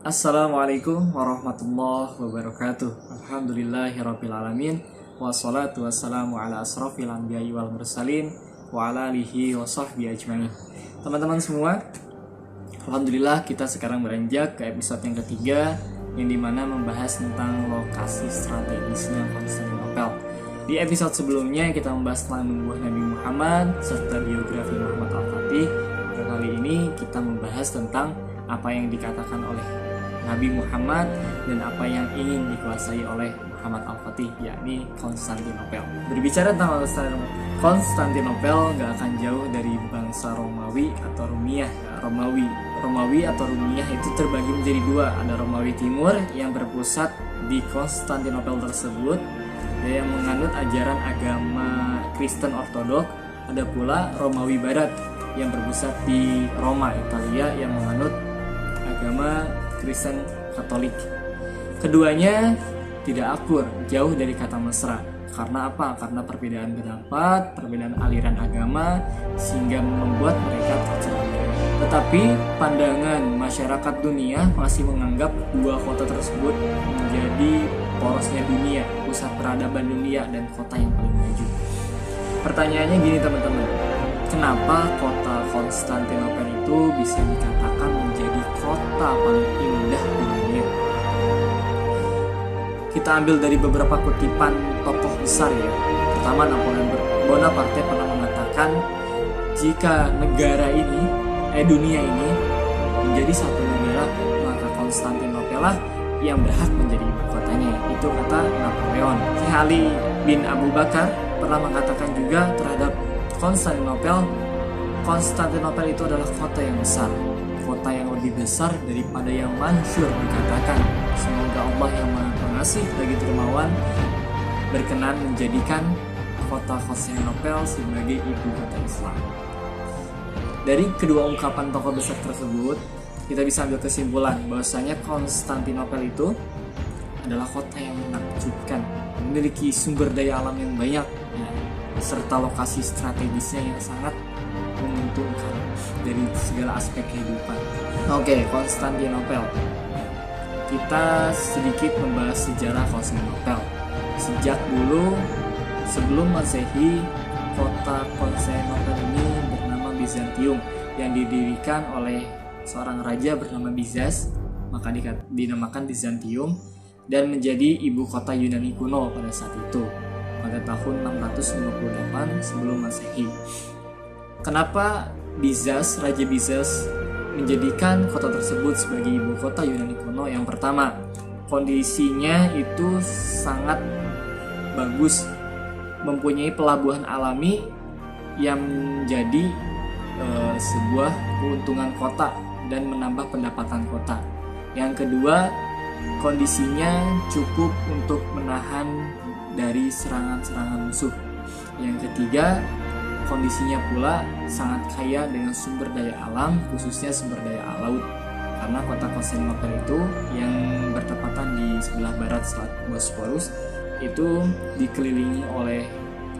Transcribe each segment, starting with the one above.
Assalamualaikum warahmatullahi wabarakatuh. Alhamdulillahirrabbilalamin. Wassalatu wassalamu ala asrafil anbiya'i wal mursalin wa ala alihi wa sahbihi ajma'in. Teman-teman semua, alhamdulillah kita sekarang beranjak ke episode yang ketiga, yang dimana membahas tentang lokasi strategisnya Konstantinopel. Di episode sebelumnya kita membahas tentang nubuah Nabi Muhammad serta biografi Muhammad Al-Fatih. Kali ini kita membahas tentang apa yang dikatakan oleh Nabi Muhammad dan apa yang ingin dikuasai oleh Muhammad Al-Fatih, yakni Konstantinopel. Berbicara tentang Konstantinopel nggak akan jauh dari bangsa Romawi atau Rumiyah. Romawi atau Rumiyah itu terbagi menjadi dua. Ada Romawi Timur yang berpusat di Konstantinopel tersebut, yang menganut ajaran agama Kristen Ortodok. Ada pula Romawi Barat yang berpusat di Roma, Italia, yang menganut agama Kristen Katolik. Keduanya tidak akur, jauh dari kata mesra. Karena apa? Karena perbedaan pendapat, perbedaan aliran agama, sehingga membuat mereka tercerai. Tetapi pandangan masyarakat dunia masih menganggap dua kota tersebut menjadi porosnya dunia, pusat peradaban dunia, dan kota yang paling maju. Pertanyaannya gini teman-teman, kenapa kota Konstantinopel itu bisa dikatakan menjadi kota paling indah di dunia? Kita ambil dari beberapa kutipan tokoh besar ya. Pertama, Napoleon Bonaparte pernah mengatakan, jika negara ini, dunia ini menjadi satu negara, maka Konstantinopel lah yang berhak menjadi ibu kotanya. Itu kata Napoleon. Syekh Ali bin Abu Bakar pernah mengatakan juga terhadap Konstantinopel itu adalah kota yang besar, kota yang lebih besar daripada yang masyhur dikatakan. Semoga Allah yang Maha Pengasih lagi dermawan berkenan menjadikan kota Konstantinopel sebagai ibu kota Islam. Dari kedua ungkapan tokoh besar tersebut, kita bisa ambil kesimpulan bahwasanya Konstantinopel itu adalah kota yang menakjubkan, memiliki sumber daya alam yang banyak, serta lokasi strategisnya yang sangat menguntungkan dari segala aspek kehidupan. Oke, Konstantinopel. Kita sedikit membahas sejarah Konstantinopel. Sejak dulu, sebelum Masehi, kota Konstantinopel ini bernama Bizantium, yang didirikan oleh seorang raja bernama Bizas, maka dinamakan Bizantium, dan menjadi ibu kota Yunani kuno pada saat itu, pada tahun 658 sebelum Masehi. Kenapa Raja Bizas menjadikan kota tersebut sebagai ibu kota Yunani kuno? Yang pertama, kondisinya itu sangat bagus, mempunyai pelabuhan alami yang menjadi sebuah keuntungan kota dan menambah pendapatan kota. Yang kedua, kondisinya cukup untuk menahan dari serangan-serangan musuh. Yang ketiga, kondisinya pula sangat kaya dengan sumber daya alam, khususnya sumber daya laut. Karena kota Konstantinopel itu yang bertepatan di sebelah barat Selat Bosporus itu dikelilingi oleh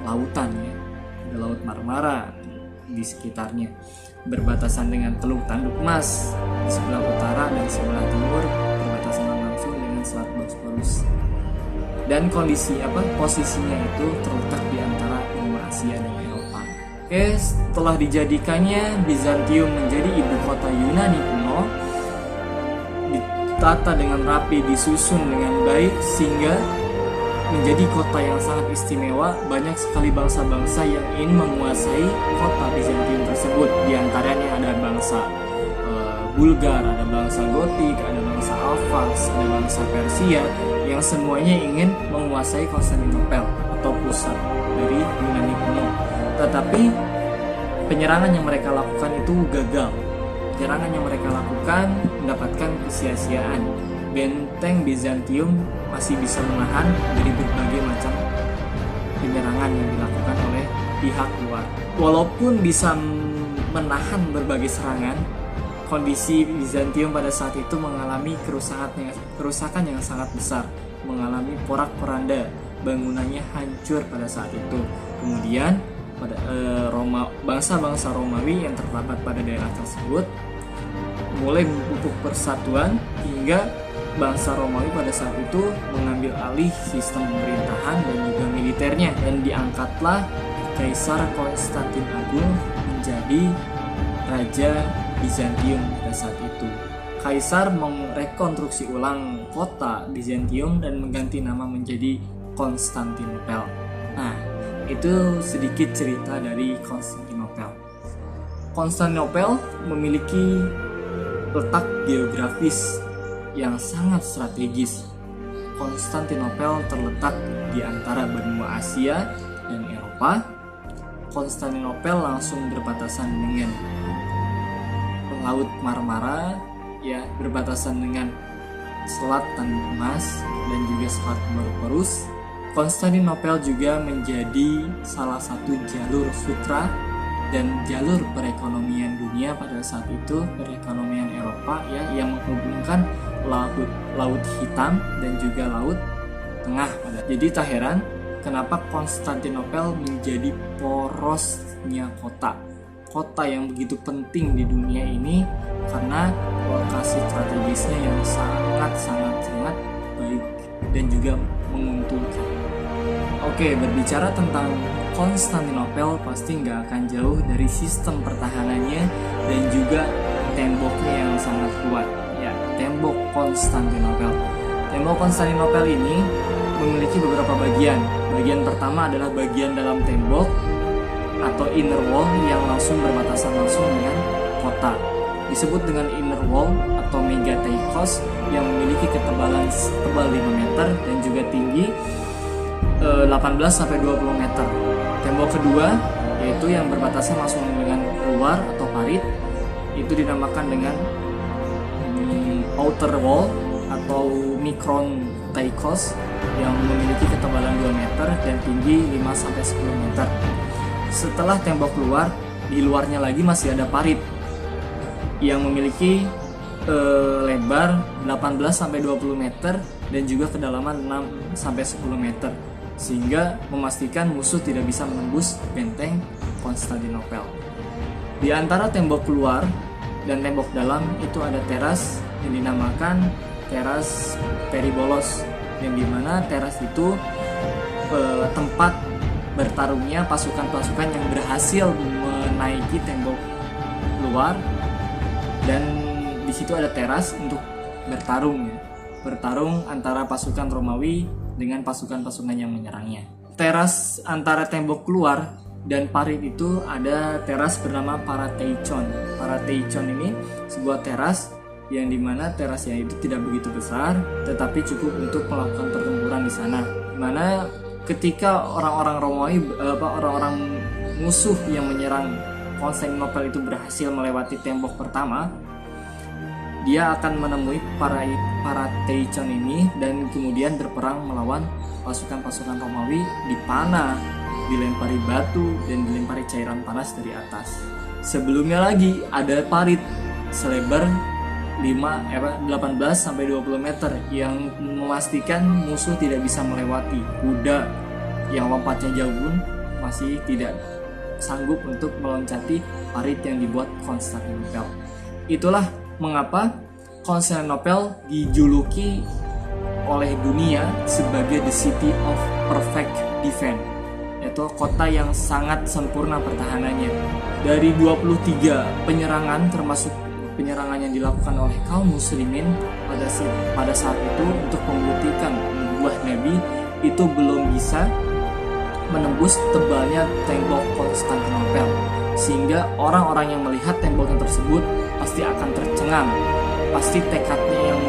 lautan ya. Ada Laut Marmara di sekitarnya, berbatasan dengan Teluk Tanduk Mas di sebelah utara dan sebelah timur, berbatasan langsung dengan Selat Bosporus. Dan posisinya itu terletak di antara benua Asia dan Eropa. Oke, setelah dijadikannya Bizantium menjadi ibu kota Yunani kuno, ditata dengan rapi, disusun dengan baik sehingga menjadi kota yang sangat istimewa. Banyak sekali bangsa-bangsa yang ingin menguasai kota Bizantium tersebut. Di antaranya ada bangsa Bulgar, ada bangsa Gotik, ada bangsa Avars, ada bangsa Persia, yang semuanya ingin menguasai Konstantinopel atau pusat dari Yunani kuno. Tetapi penyerangan yang mereka lakukan itu gagal. Penyerangan yang mereka lakukan mendapatkan kesia-siaan. Benteng Bizantium masih bisa menahan dari berbagai macam penyerangan yang dilakukan oleh pihak luar. Walaupun bisa menahan berbagai serangan, kondisi Bizantium pada saat itu mengalami kerusakan yang sangat besar, mengalami porak-poranda, bangunannya hancur pada saat itu. Kemudian bangsa-bangsa Romawi yang terdapat pada daerah tersebut mulai memupuk persatuan hingga bangsa Romawi pada saat itu mengambil alih sistem pemerintahan dan juga militernya, dan diangkatlah Kaisar Konstantin Agung menjadi Raja Bizantium pada saat itu. Kaisar merekonstruksi ulang kota Bizantium dan mengganti nama menjadi Konstantinopel. Nah, itu sedikit cerita dari Konstantinopel. Konstantinopel memiliki letak geografis yang sangat strategis. Konstantinopel terletak di antara benua Asia dan Eropa. Konstantinopel langsung berbatasan dengan Laut Marmara, ya, berbatasan dengan Selat Tanjung Emas dan juga Selat Bosporus. Konstantinopel juga menjadi salah satu jalur sutra dan jalur perekonomian dunia pada saat itu, perekonomian Eropa, ya, yang menghubungkan laut hitam dan juga laut tengah. Jadi tak heran kenapa Konstantinopel menjadi porosnya kota yang begitu penting di dunia ini, karena lokasi strategisnya yang sangat baik dan juga menguntungkan. Oke, berbicara tentang Konstantinopel pasti nggak akan jauh dari sistem pertahanannya dan juga temboknya yang sangat kuat. Ya, tembok Konstantinopel. Tembok Konstantinopel ini memiliki beberapa bagian. Bagian pertama adalah bagian dalam tembok atau inner wall yang langsung berbatasan langsung dengan kota. Disebut dengan inner wall atau megateikos yang memiliki ketebalan tebal 5 meter dan juga tinggi 18-20 meter. Tembok kedua yaitu yang berbatasan langsung dengan luar atau parit, itu dinamakan dengan outer wall atau mikron teikos yang memiliki ketebalan 2 meter dan tinggi 5-10 meter. Setelah tembok luar, di luarnya lagi masih ada parit yang memiliki lebar 18-20 meter dan juga kedalaman 6-10 meter, sehingga memastikan musuh tidak bisa menembus benteng Konstantinopel. Di antara tembok luar dan tembok dalam itu ada teras yang dinamakan teras Peribolos, yang dimana teras itu tempat bertarungnya pasukan-pasukan yang berhasil menaiki tembok luar, dan di situ ada teras untuk bertarung antara pasukan Romawi dengan pasukan-pasukan yang menyerangnya. Teras antara tembok luar dan parit itu ada teras bernama Parateichon. Parateichon ini sebuah teras yang dimana terasnya itu tidak begitu besar, tetapi cukup untuk melakukan pertempuran di sana. Dimana ketika orang-orang Romawi, orang-orang musuh yang menyerang Konstantinopel itu berhasil melewati tembok pertama, dia akan menemui Parateichon ini dan kemudian berperang melawan pasukan-pasukan Romawi, dipanah, dilempari batu dan dilempari cairan panas dari atas. Sebelumnya lagi ada parit selebar 18-20 meter yang memastikan musuh tidak bisa melewati. Kuda yang lompatnya jauh pun masih tidak sanggup untuk meloncati parit yang dibuat Konstantinopel. Itulah mengapa Konstantinopel dijuluki oleh dunia sebagai the city of perfect defense, yaitu kota yang sangat sempurna pertahanannya. Dari 23 penyerangan, termasuk penyerangan yang dilakukan oleh kaum muslimin pada saat itu untuk membuktikan nubuah Nabi, itu belum bisa menembus tebalnya tembok Konstantinopel, sehingga orang-orang yang melihat tembok yang tersebut pasti akan tercengang. Pasti tekadnya yang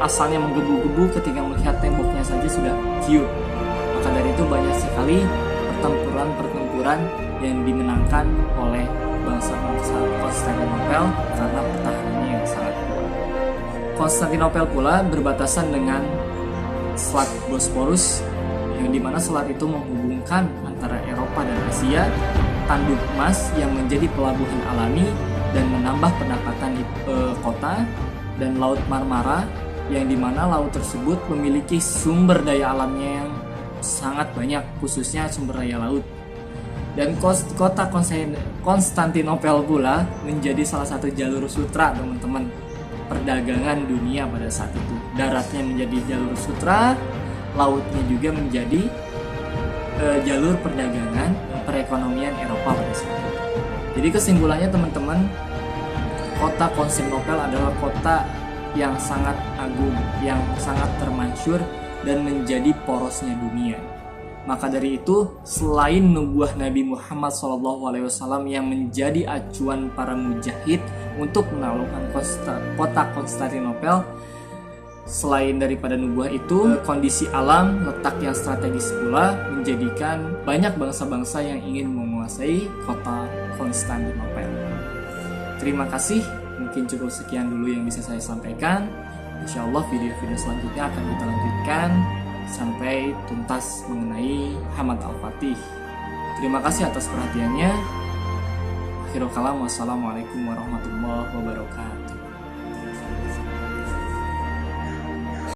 asalnya menggebu-gebu ketika melihat temboknya saja sudah ciut. Maka dari itu banyak sekali pertempuran yang dimenangkan oleh bangsa-bangsa Konstantinopel karena pertahanannya yang sangat kuat. Konstantinopel pula berbatasan dengan Selat Bosporus, yang dimana selat itu menghubungkan antara Eropa dan Asia, tanduk emas yang menjadi pelabuhan alami dan menambah pendapatan di kota, dan Laut Marmara yang dimana laut tersebut memiliki sumber daya alamnya yang sangat banyak, khususnya sumber daya laut. Dan kota Konstantinopel pula menjadi salah satu jalur sutra, teman-teman, perdagangan dunia pada saat itu. Daratnya menjadi jalur sutra, lautnya juga menjadi jalur perdagangan perekonomian Eropa pada saat itu. Jadi kesimpulannya, teman-teman, kota Konstantinopel adalah kota yang sangat agung, yang sangat termasyhur dan menjadi porosnya dunia. Maka dari itu, selain nubuah Nabi Muhammad SAW yang menjadi acuan para mujahid untuk menaklukkan kota Konstantinopel, selain daripada nubuah itu, kondisi alam, letak yang strategis pula menjadikan banyak bangsa-bangsa yang ingin menguasai kota Konstantinopel. Terima kasih, mungkin cukup sekian dulu yang bisa saya sampaikan. Insya Allah video-video selanjutnya akan kita lanjutkan sampai tuntas mengenai Hamad Al-Fatih. Terima kasih atas perhatiannya. Akhirul kalam, wassalamualaikum warahmatullahi wabarakatuh.